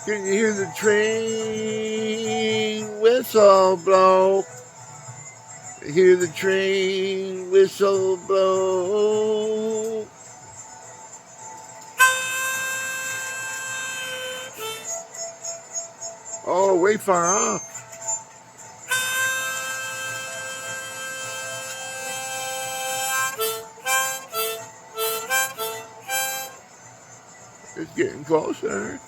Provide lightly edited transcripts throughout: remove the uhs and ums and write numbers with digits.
Can you hear the train whistle blow? Hear the train whistle blow. Oh, way far off. It's getting closer.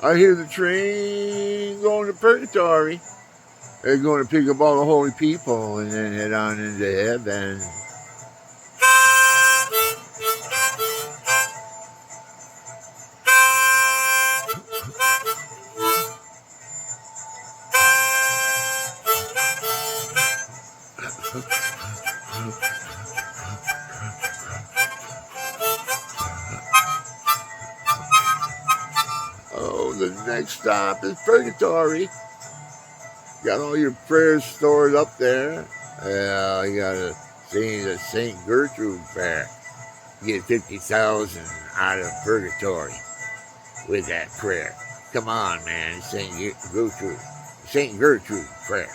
I hear the train going to purgatory. They're going to pick up all the holy people and then head on into heaven. Oh, the next stop is purgatory. Got all your prayers stored up there. You gotta sing the St. Gertrude prayer. Get 50,000 out of purgatory with that prayer. Come on, man, St. Gertrude prayer.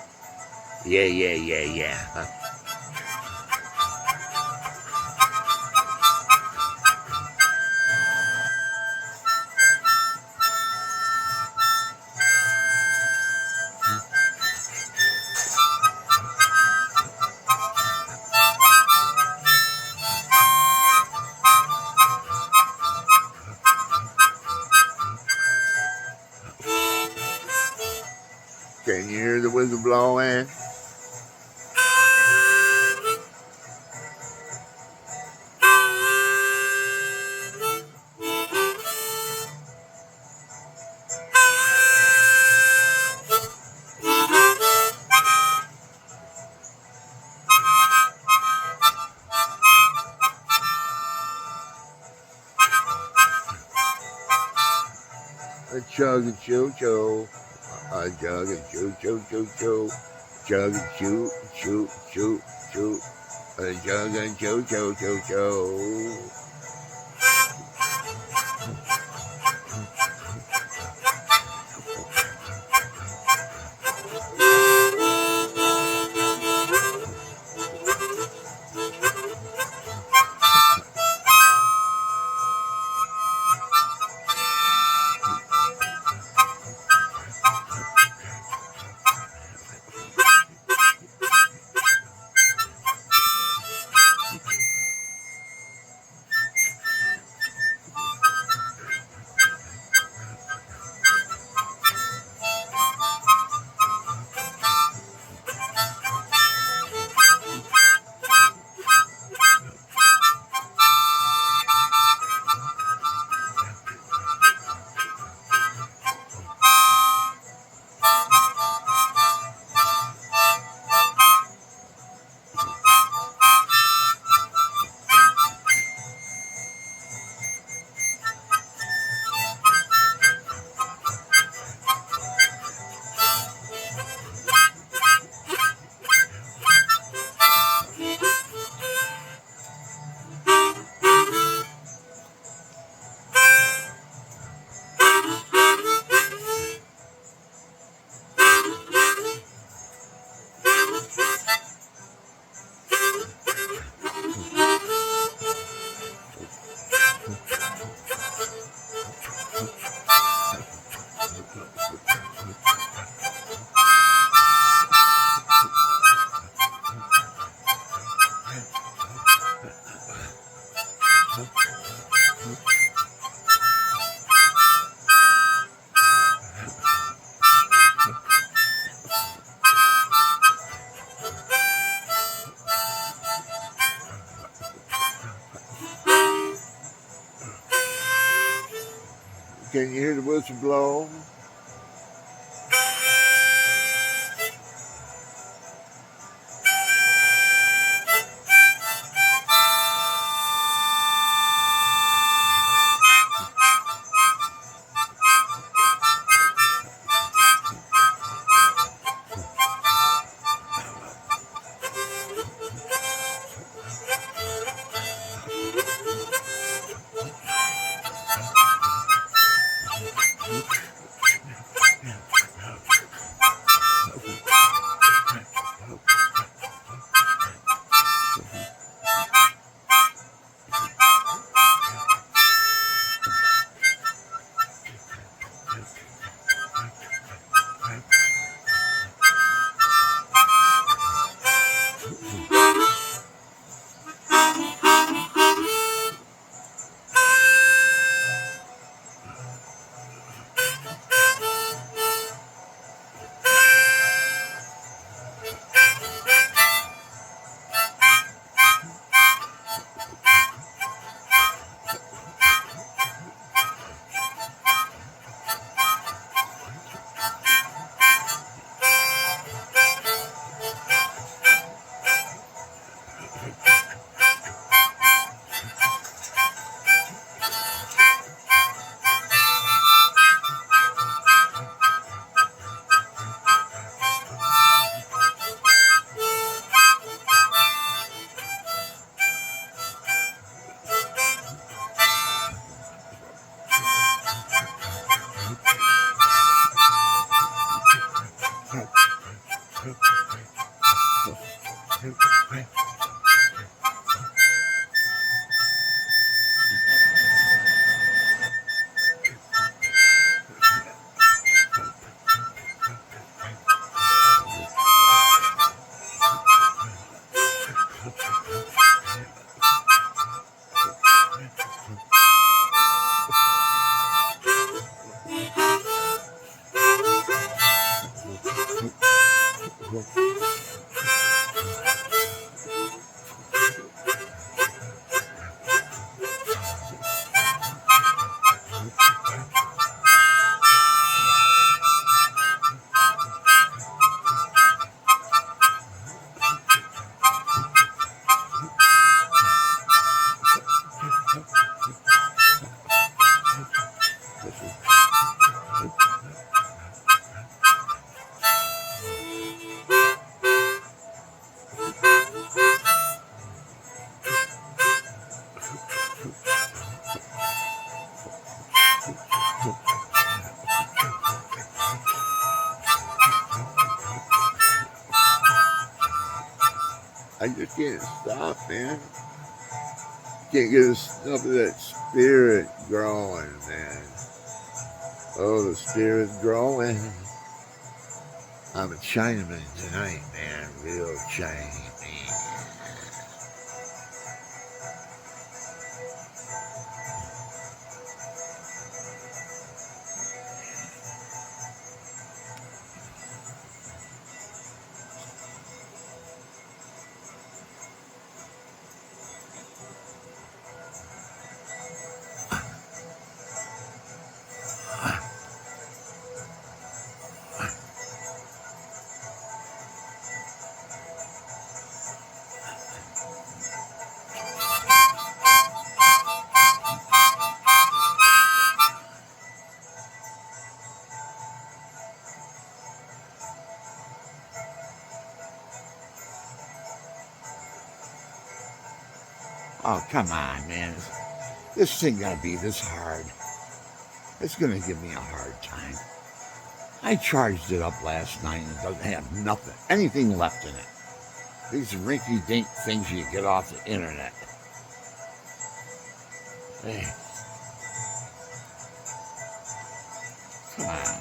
Yeah. Can you hear the whistle blowing? A chug and choo choo, a jug and choo choo choo choo, chug and choo choo choo choo, a jug and choo choo choo choo. Can you hear the whistle blow? I just can't stop, man. Can't get enough of that spirit growing, man. Oh, the spirit's growing. I'm a Chinaman tonight, man. Real Chinese. Oh, come on, man. This thing gotta be this hard. It's gonna give me a hard time. I charged it up last night and it doesn't have nothing, anything left in it. These rinky-dink things you get off the internet. Hey. Come on.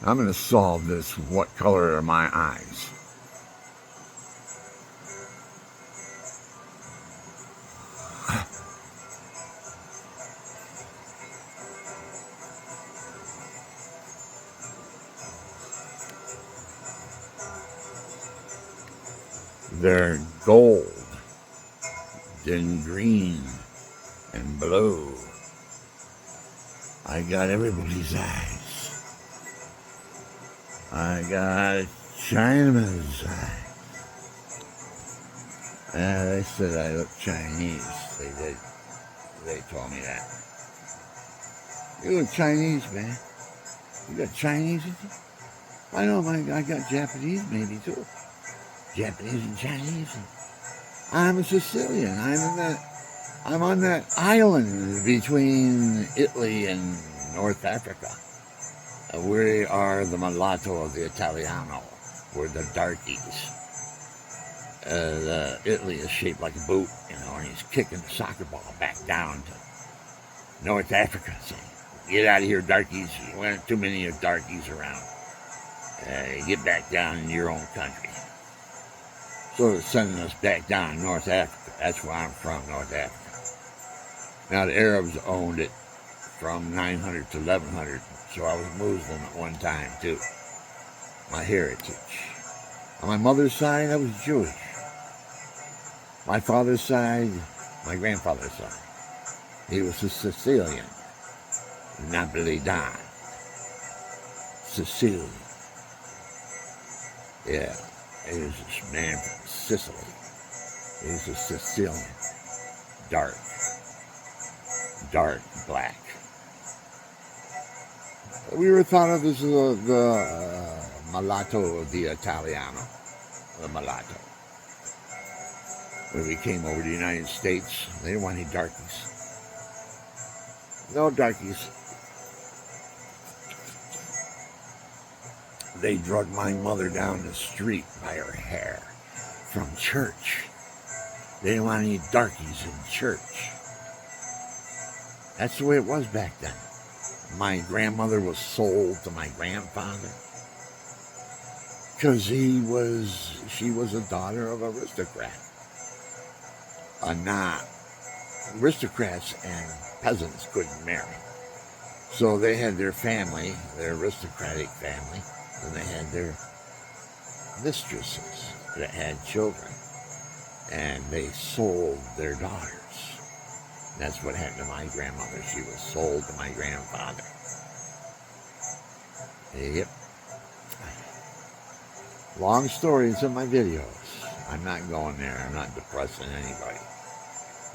I'm going to solve this. What color are my eyes? They're gold, then green and blue. I got everybody's eyes. I got Chinaman's eyes. They said I look Chinese. They did. They told me that. You look Chinese, man. You got Chinese in you? I know, I got Japanese maybe too. Japanese and Chinese. I'm a Sicilian. I'm on that island between Italy and North Africa. We are the mulatto of the Italiano. We're the darkies. Italy is shaped like a boot, and he's kicking the soccer ball back down to North Africa, saying, "Get out of here, darkies. You want too many of darkies around. Get back down in your own country." So they're sending us back down to North Africa. That's where I'm from, North Africa. Now the Arabs owned it from 900 to 1100, so I was Muslim at one time too. My heritage. On my mother's side, I was Jewish. My father's side, my grandfather's side, he was a Sicilian. Napolitan. Sicilian. Yeah, he was a man from Sicily. He was a Sicilian. Dark black. We were thought of as the mulatto of the Italiano. The mulatto. When we came over to the United States, they didn't want any darkies. No darkies. They drugged my mother down the street by her hair from church. They didn't want any darkies in church. That's the way it was back then. My grandmother was sold to my grandfather because she was a daughter of an aristocrat. Aristocrats and peasants couldn't marry. So they had their family, their aristocratic family, and they had their mistresses that had children. And they sold their daughters. That's what happened to my grandmother. She was sold to my grandfather. Yep. Long stories in my videos. I'm not going there. I'm not depressing anybody.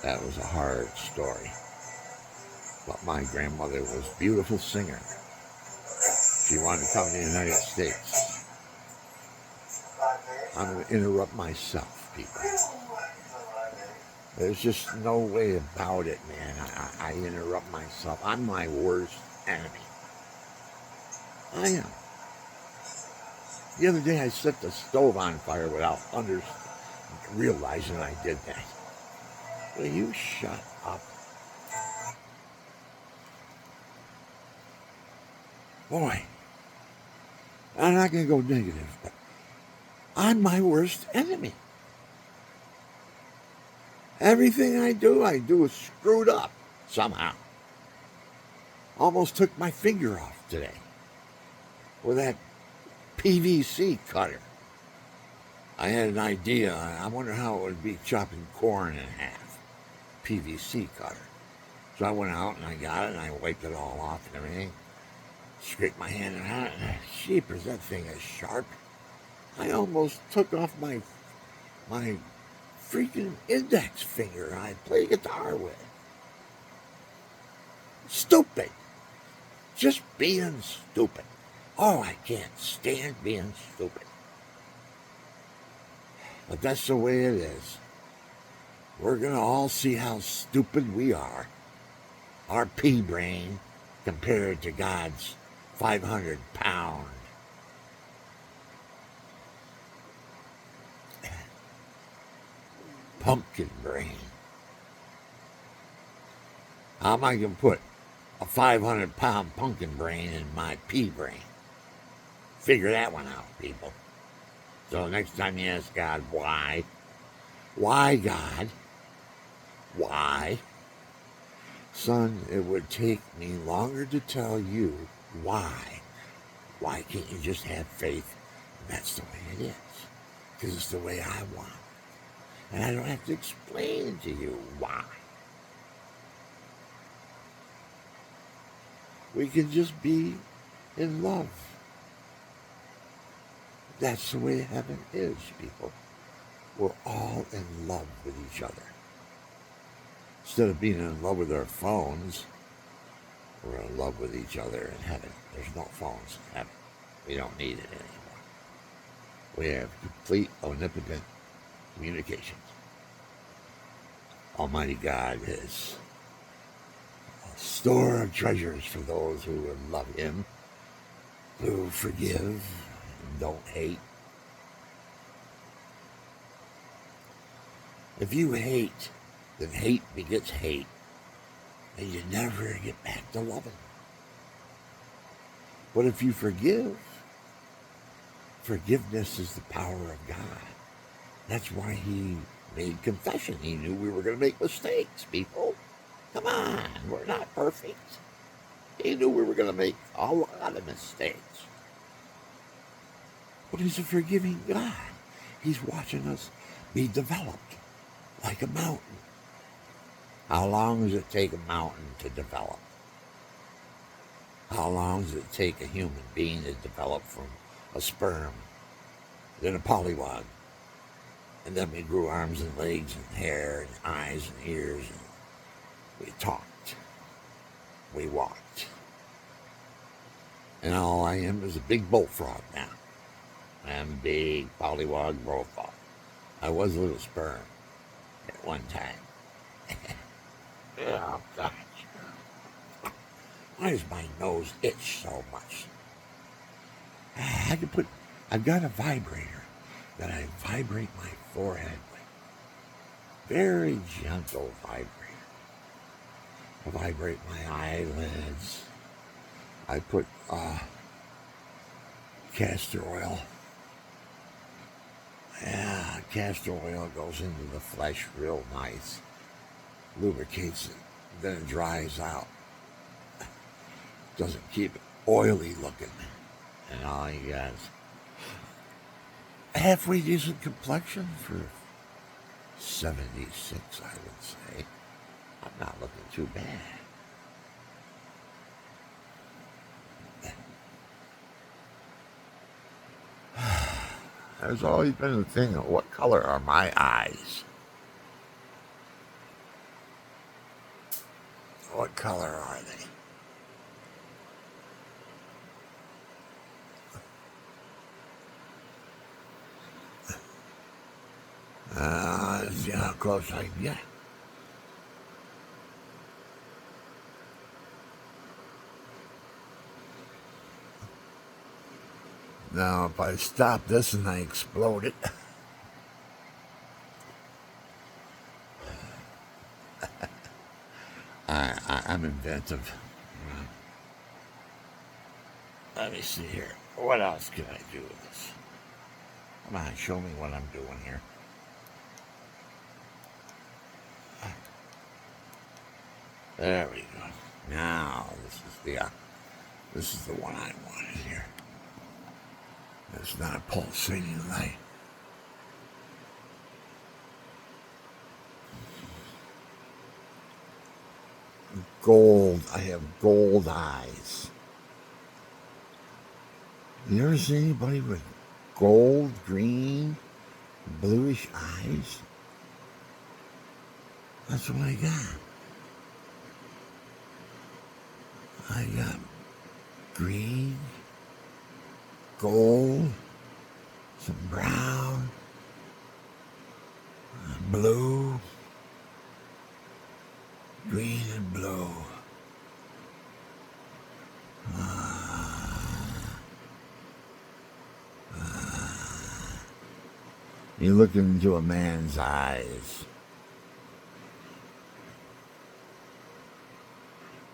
That was a hard story. But my grandmother was a beautiful singer. She wanted to come to the United States. I'm going to interrupt myself, people. There's just no way about it, man. I interrupt myself. I'm my worst enemy. I am. The other day I set the stove on fire without realizing I did that. Will you shut up? Boy, I'm not going to go negative, but I'm my worst enemy. Everything I do is screwed up somehow. Almost took my finger off today with that PVC cutter. I had an idea. I wonder how it would be chopping corn in half. PVC cutter. So I went out and I got it and I wiped it all off and everything. Scraped my hand on it. Jeepers, that thing is sharp. I almost took off my freaking index finger I play guitar with. Stupid. Just being stupid. Oh, I can't stand being stupid. But that's the way it is. We're going to all see how stupid we are. Our pea brain compared to God's 500-pound pumpkin brain. How am I going to put a 500-pound pumpkin brain in my pea brain? Figure that one out, people. So next time you ask God, why? Why, God? Why? Son, it would take me longer to tell you why. Why can't you just have faith? That's the way it is. Because it's the way I want. And I don't have to explain to you why. We can just be in love. That's the way heaven is, people. We're all in love with each other. Instead of being in love with our phones, we're in love with each other in heaven. There's no phones in heaven. We don't need it anymore. We have complete, omnipotent communications. Almighty God is a store of treasures for those who love Him, who forgive and don't hate. If you hate, then hate begets hate, and you never get back to loving. But if you forgive, forgiveness is the power of God. That's why He made confession. He knew we were going to make mistakes, people. Come on, we're not perfect. He knew we were going to make a lot of mistakes. But He's a forgiving God. He's watching us be developed like a mountain. How long does it take a mountain to develop? How long does it take a human being to develop from a sperm, then a polywog, and then we grew arms and legs and hair and eyes and ears, and we talked, we walked, and all I am is a big bullfrog now. I'm a big polywog bullfrog. I was a little sperm at one time. Oh, gosh. Why does my nose itch so much? I've got a vibrator that I vibrate my forehead with. Very gentle vibrator. I vibrate my eyelids. I put castor oil. Yeah, castor oil goes into the flesh real nice. Lubricates it. Then it dries out. Doesn't keep it oily looking. And all you got is halfway decent complexion for 76, I would say. I'm not looking too bad. There's always been a thing of what color are my eyes? What color are they? Let's see how close I can get. Now, if I stop this and I explode it, I'm inventive. Let me see here. What else can I do with this? Come on, show me what I'm doing here. There we go. Now, this is the one I wanted here. It's not a pulsating light. Gold. I have gold eyes. You ever see anybody with gold, green, bluish eyes? That's what I got. I got green, gold, some brown, blue, green and blue. You look into a man's eyes.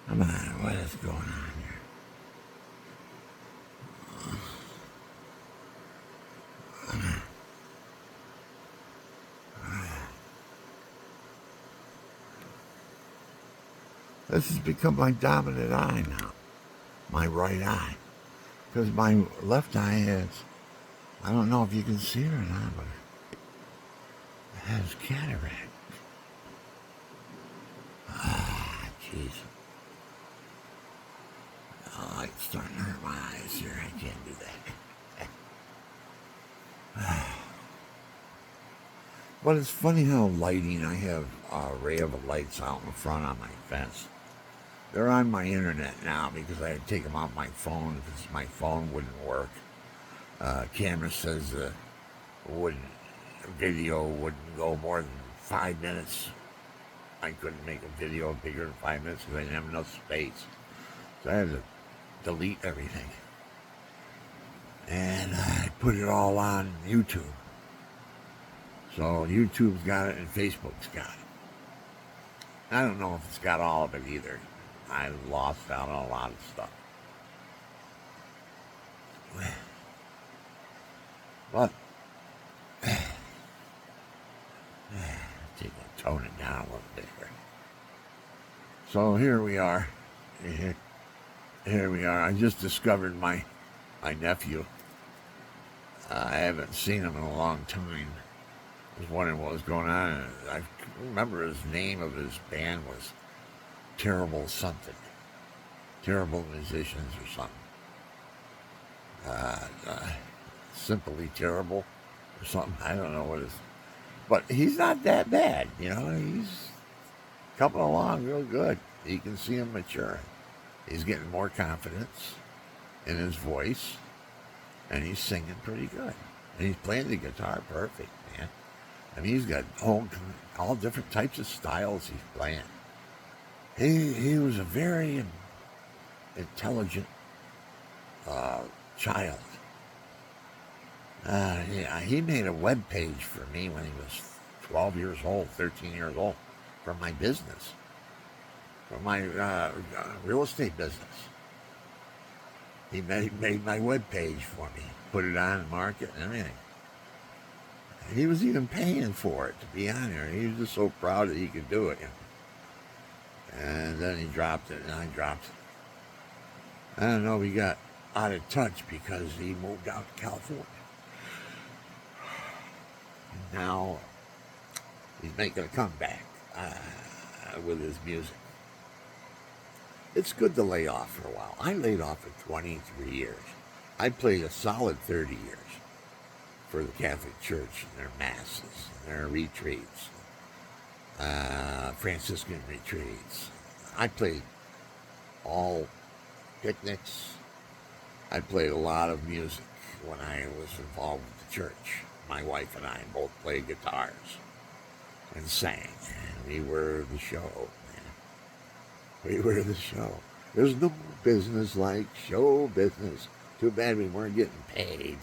Come on, what is going on here? This has become my dominant eye now, my right eye. Because my left eye has, I don't know if you can see it or not, but has cataract. Ah, jeez. Oh, it's starting to hurt my eyes here. I can't do that. But it's funny how lighting, I have a array of lights out in front on my fence. They're on my internet now because I had to take them off my phone because my phone wouldn't work. Camera says video wouldn't go more than 5 minutes. I couldn't make a video bigger than 5 minutes because I didn't have enough space. So I had to delete everything. And I put it all on YouTube. So YouTube's got it and Facebook's got it. I don't know if it's got all of it either. I lost out on a lot of stuff. But tone it down a little bit here. So here we are. Here we are. I just discovered my nephew. I haven't seen him in a long time. I was wondering what was going on. I remember his name of his band was Terrible Something. Terrible Musicians or something. Simply Terrible or something. I don't know what it is. But he's not that bad, you know. He's coming along real good. You can see him maturing. He's getting more confidence in his voice, and he's singing pretty good. And he's playing the guitar perfect, man. I mean, he's got all different types of styles he's playing. He was a very intelligent child. He made a web page for me when he was 12 years old, 13 years old, for my business, for my real estate business. He made my web page for me, put it on the market and everything. He was even paying for it to be on there. He was just so proud that he could do it. You know? And then he dropped it, and I dropped it. I don't know, we got out of touch because he moved out to California. Now he's making a comeback with his music. It's good to lay off for a while. I laid off for 23 years. I played a solid 30 years for the Catholic Church and their masses, and their retreats, Franciscan retreats. I played all picnics. I played a lot of music when I was involved with the church. My wife and I both played guitars and sang. And we were the show, man. We were the show. There's no business like show business. Too bad we weren't getting paid.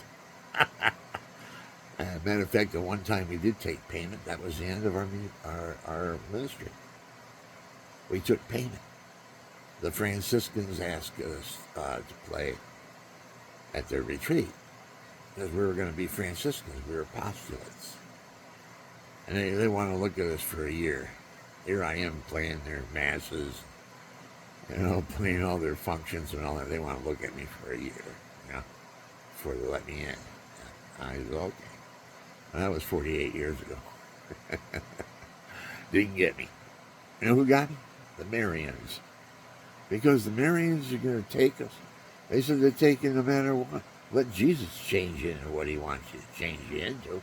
Matter of fact, the one time we did take payment, that was the end of our ministry. We took payment. The Franciscans asked us to play at their retreat because we were going to be Franciscans. We were postulates. And they want to look at us for a year. Here I am playing their masses, you know, playing all their functions and all that. They want to look at me for a year, you know, before they let me in. I was okay. And that was 48 years ago. Didn't get me. You know who got me? The Marians. Because the Marians are going to take us. They said they're taking no matter what. Let Jesus change you into what he wants you to change you into.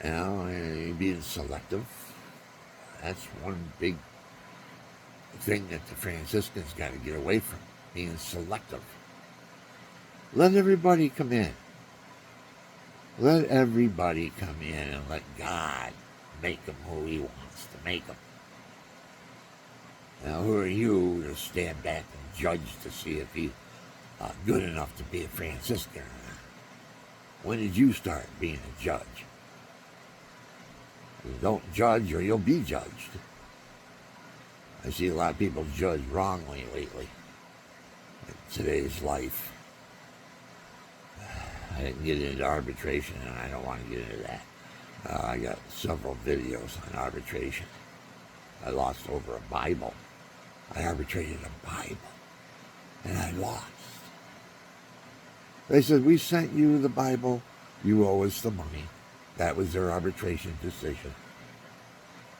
You know, and being selective. That's one big thing that the Franciscans got to get away from. Being selective. Let everybody come in. Let everybody come in and let God make them who he wants to make them. Now, who are you to stand back and judge to see if he's good enough to be a Franciscan or not? When did you start being a judge? You don't judge or you'll be judged. I see a lot of people judge wrongly lately in today's life. I didn't get into arbitration, and I don't want to get into that. I got several videos on arbitration. I lost over a Bible. I arbitrated a Bible, and I lost. They said, we sent you the Bible. You owe us the money. That was their arbitration decision.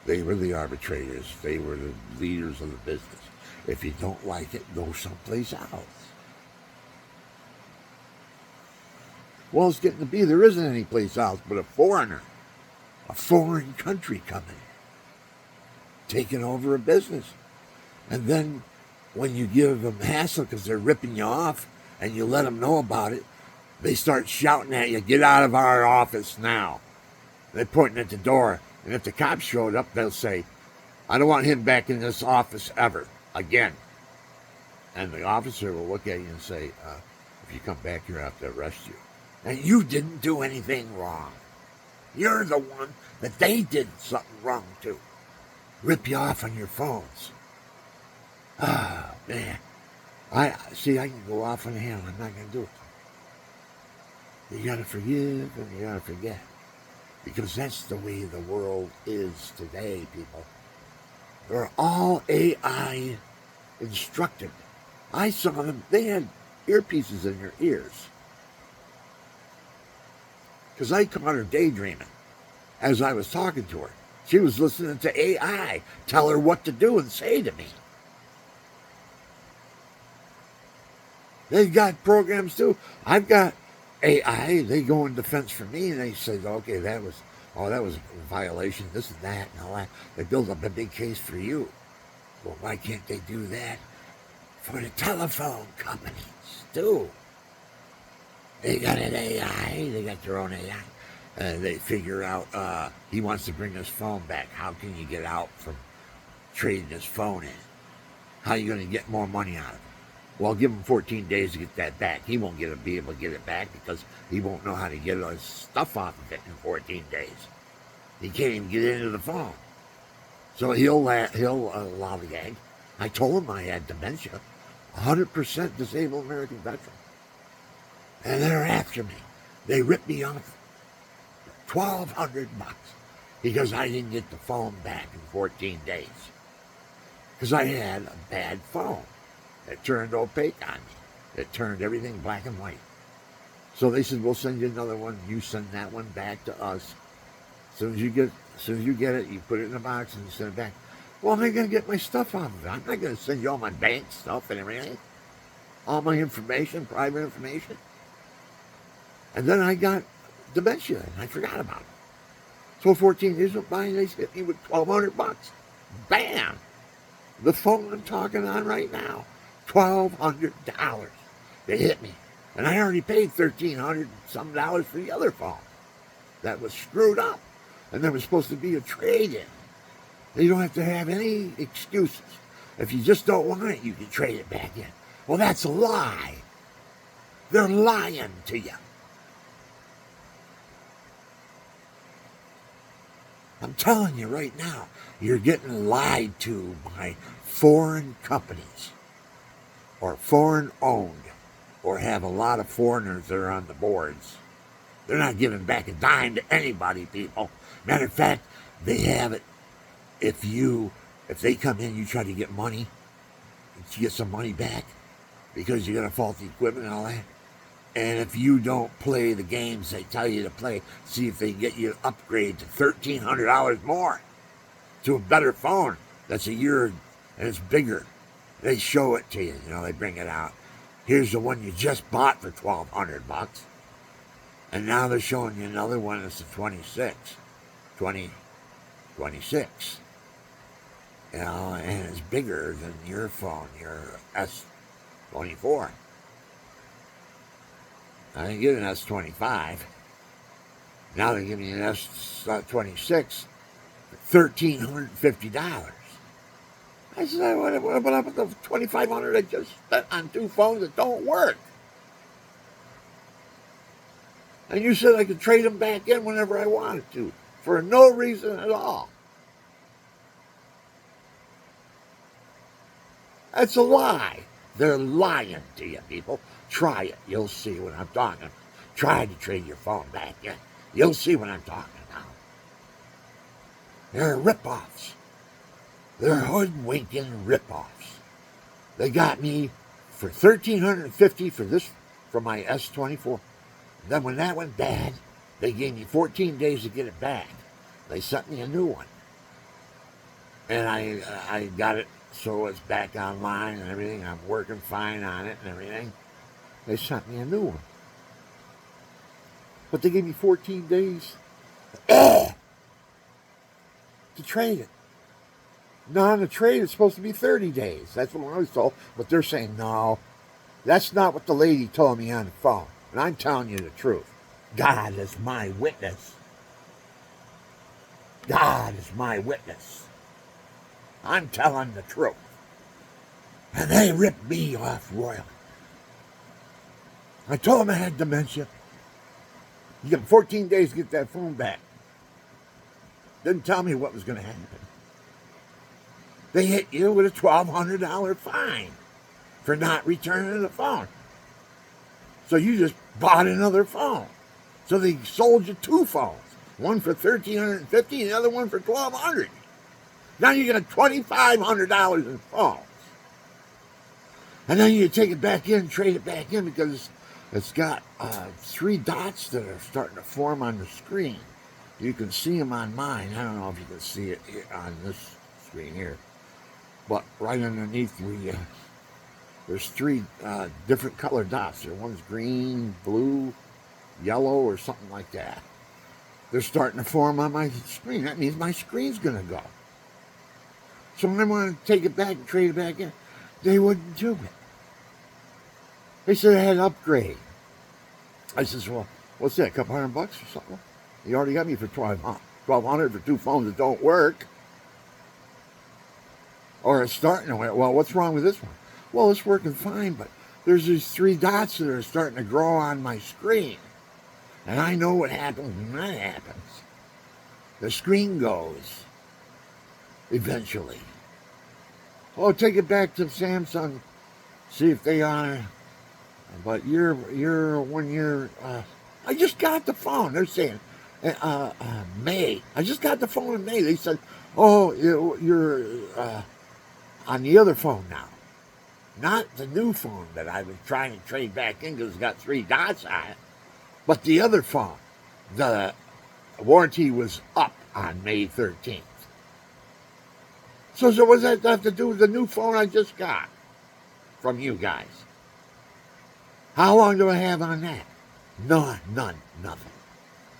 They were the arbitrators. They were the leaders of the business. If you don't like it, go someplace else. Well, it's getting to be there isn't any place else but a foreigner, a foreign country coming, taking over a business. And then when you give them hassle because they're ripping you off and you let them know about it, they start shouting at you, "Get out of our office now." They're pointing at the door. And if the cops showed up, they'll say, "I don't want him back in this office ever again." And the officer will look at you and say, "If you come back here, I have to arrest you. And you didn't do anything wrong. You're the one that they did something wrong to. Rip you off on your phones." Ah, man. I can go off on him. I'm not going to do it. You got to forgive and you got to forget. Because that's the way the world is today, people. They're all AI instructed. I saw them, they had earpieces in their ears. Because I caught her daydreaming as I was talking to her. She was listening to AI tell her what to do and say to me. They've got programs too. I've got AI, they go in defense for me and they say, "Okay, that was a violation, this and that and all that." They build up a big case for you. Well, why can't they do that for the telephone companies too? They got an AI, they got their own AI. They figure out, he wants to bring his phone back. How can you get out from trading his phone in? How are you going to get more money out of it? Well, give him 14 days to get that back. He won't be able to get it back because he won't know how to get his stuff off of it in 14 days. He can't even get into the phone. So he'll allow the gag. I told him I had dementia, 100% disabled American veteran. And they're after me. They ripped me off $1,200 because I didn't get the phone back in 14 days. Because I had a bad phone. It turned opaque on me. It turned everything black and white. So they said, "We'll send you another one. You send that one back to us. As soon as you get it, you put it in a box and you send it back." Well, am I going to get my stuff off of it? I'm not going to send you all my bank stuff and everything. All my information, private information. And then I got dementia and I forgot about it. So 14 days went by and they hit me with $1,200. Bam! The phone I'm talking on right now. $1,200. They hit me. And I already paid $1,300 some dollars for the other phone. That was screwed up. And there was supposed to be a trade-in. You don't have to have any excuses. If you just don't want it, you can trade it back in. Well, that's a lie. They're lying to you. I'm telling you right now, you're getting lied to by foreign companies, or foreign owned, or have a lot of foreigners that are on the boards. They're not giving back a dime to anybody, people. Matter of fact, they have it. If they come in, you try to get money, you get some money back because you got a faulty equipment and all that. And if you don't play the games they tell you to play, see if they can get you to upgrade to $1,300 more to a better phone that's a year and it's bigger. They show it to you, they bring it out. Here's the one you just bought for $1,200. And now they're showing you another one that's a 26. And it's bigger than your phone, your S24. I didn't get an S25. Now they're giving you an S26 for $1,350. I said, what about the $2,500 I just spent on two phones that don't work? And you said I could trade them back in whenever I wanted to, for no reason at all. That's a lie. They're lying to you, people. Try it. You'll see what I'm talking about. Try to trade your phone back in. You'll see what I'm talking about. They're rip-offs. They're hoodwinking rip-offs. They got me for $1,350 for my S24. Then when that went bad, They gave me 14 days to get it back. They sent me a new one. And I got it so it's back online and everything. I'm working fine on it and everything. They sent me a new one. But they gave me 14 days to trade it. Now on the trade, it's supposed to be 30 days. That's what I was told. But they're saying, no, that's not what the lady told me on the phone. And I'm telling you the truth. God is my witness. God is my witness. I'm telling the truth. And they ripped me off royally. I told them I had dementia. You got 14 days to get that phone back. Didn't tell me what was going to happen. They hit you with a $1,200 fine for not returning the phone. So you just bought another phone. So they sold you two phones. One for $1,350 and the other one for $1,200. Now you get $2,500 in phones. And then you take it back in, trade it back in, because it's got 3 dots that are starting to form on the screen. You can see them on mine. I don't know if you can see it on this screen here. But right underneath, there's 3 different color dots. One's green, blue, yellow, or something like that. They're starting to form on my screen. That means my screen's going to go. So when I wanted to take it back and trade it back in, they wouldn't do it. They said I had to upgrade. I says, well, what's that, a couple $100 or something? You already got me for $1,200 for 2 phones that don't work. Or it's starting to work. Well, what's wrong with this one? Well, it's working fine, but there's these 3 dots that are starting to grow on my screen. And I know what happens when that happens. The screen goes. Eventually. Oh, take it back to Samsung. See if they honor. But you're 1 year. I just got the phone. They're saying May. I just got the phone in May. They said, oh, you're on the other phone now. Not the new phone that I was trying to trade back in because it's got 3 dots on it. But the other phone. The warranty was up on May 13th. So what does that have to do with the new phone I just got from you guys? How long do I have on that? None, nothing.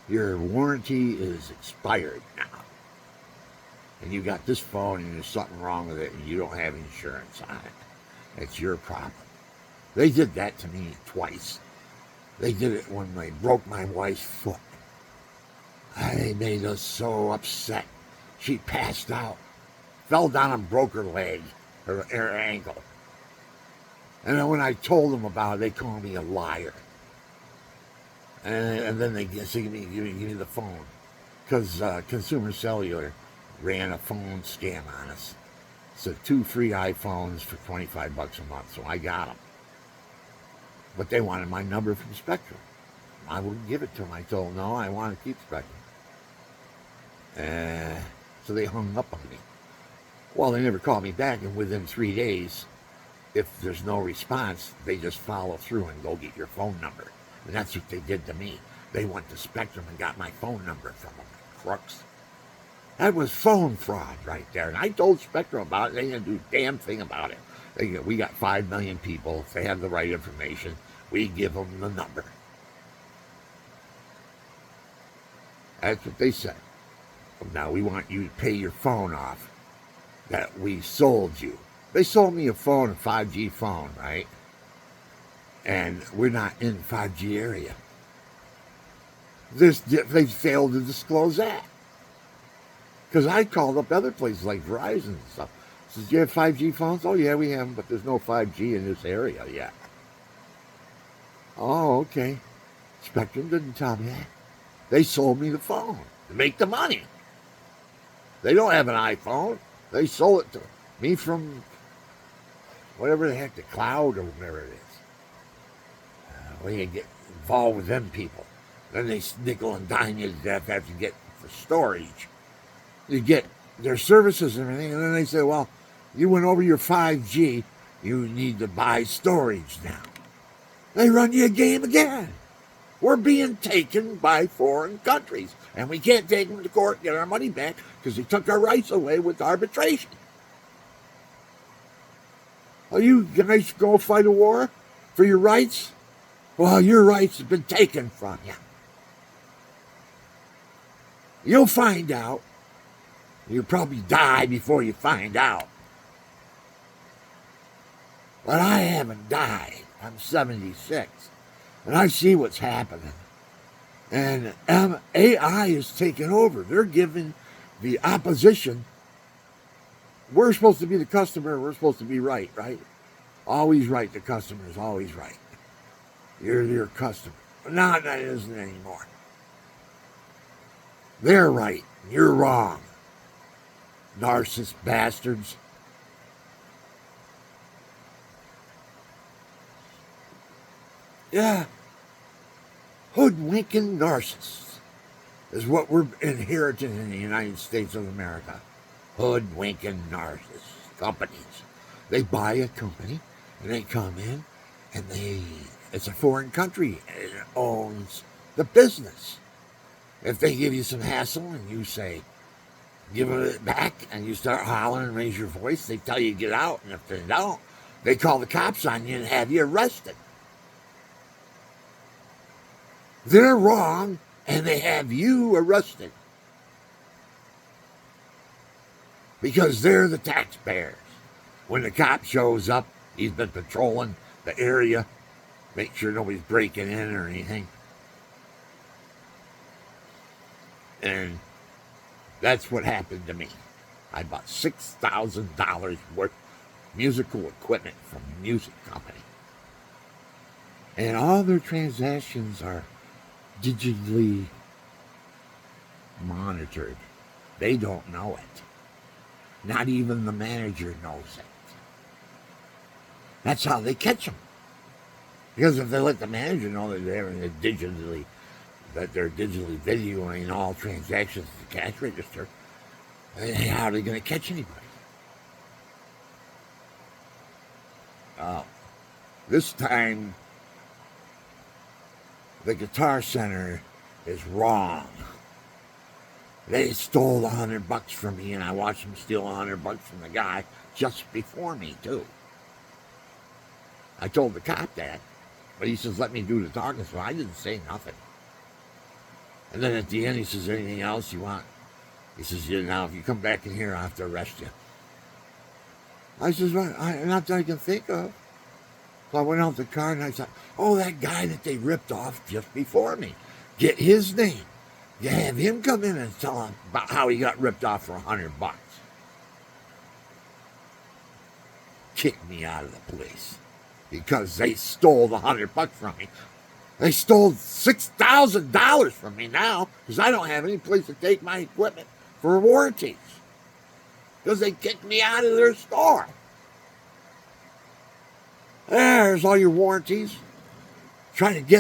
Your warranty is expired now. And you got this phone and there's something wrong with it and you don't have insurance on it. It's your problem. They did that to me twice. They did it when they broke my wife's foot. They made us so upset. She passed out. Fell down and broke her leg, her ankle. And then when I told them about it, they called me a liar. And then they give me the phone. Because Consumer Cellular ran a phone scam on us. So 2 free iPhones for $25 a month. So I got them. But they wanted my number from Spectrum. I wouldn't give it to them. I told them, no, I want to keep Spectrum. So they hung up on me. Well, they never called me back, and within 3 days, if there's no response, they just follow through and go get your phone number. And that's what they did to me. They went to Spectrum and got my phone number from them, crooks. That was phone fraud right there. And I told Spectrum about it. They didn't do a damn thing about it. We got 5 million people. If they have the right information, we give them the number. That's what they said. Now we want you to pay your phone off that we sold you. They sold me a 5G phone, right? And we're not in the 5G area. They failed to disclose that. Because I called up other places like Verizon and stuff. Says, do you have 5G phones? Oh, yeah, we have them, but there's no 5G in this area yet. Oh, okay. Spectrum didn't tell me that. They sold me the phone to make the money. They don't have an iPhone. They sold it to me from whatever the heck, the cloud or whatever it is. Well, you get involved with them people. Then they nickel and dime you to death after you get for storage. You get their services and everything, and then they say, well, you went over your 5G, you need to buy storage now. They run you a game again. We're being taken by foreign countries, and we can't take them to court and get our money back because they took our rights away with arbitration. Are you guys go fight a war for your rights? Well, your rights have been taken from you. You'll find out. You'll probably die before you find out. But I haven't died. I'm 76. And I see what's happening. And AI is taking over. They're giving the opposition. We're supposed to be the customer. We're supposed to be right? Always right. The customer is always right. You're your customer. No, that isn't anymore. They're right. You're wrong. Narcissist bastards. Yeah. Hoodwinking narcissists is what we're inheriting in the United States of America. Hoodwinking narcissists. Companies. They buy a company and they come in and it's a foreign country and it owns the business. If they give you some hassle and you say, give it back, and you start hollering and raise your voice, they tell you to get out, and if they don't, they call the cops on you and have you arrested. They're wrong, and they have you arrested. Because they're the taxpayers. When the cop shows up, he's been patrolling the area, make sure nobody's breaking in or anything. And that's what happened to me. I bought $6,000 worth of musical equipment from a music company. And all their transactions are digitally monitored. They don't know it. Not even the manager knows it. That's how they catch them. Because if they let the manager know that they're digitally videoing all transactions at the cash register, how are they going to catch anybody? This time, the Guitar Center is wrong. They stole $100 from me, and I watched them steal $100 from the guy just before me, too. I told the cop that, but he says, let me do the talking, so I didn't say nothing. And then at the end, he says, anything else you want? He says, now, if you come back in here, I'll have to arrest you. I says, well, not that I can think of. So I went out the car, and I thought, oh, that guy that they ripped off just before me. Get his name. You have him come in and tell him about how he got ripped off for $100. Kick me out of the place because they stole the $100 from me. They stole $6,000 from me now because I don't have any place to take my equipment for warranties because they kicked me out of their store. There's all your warranties. Trying to get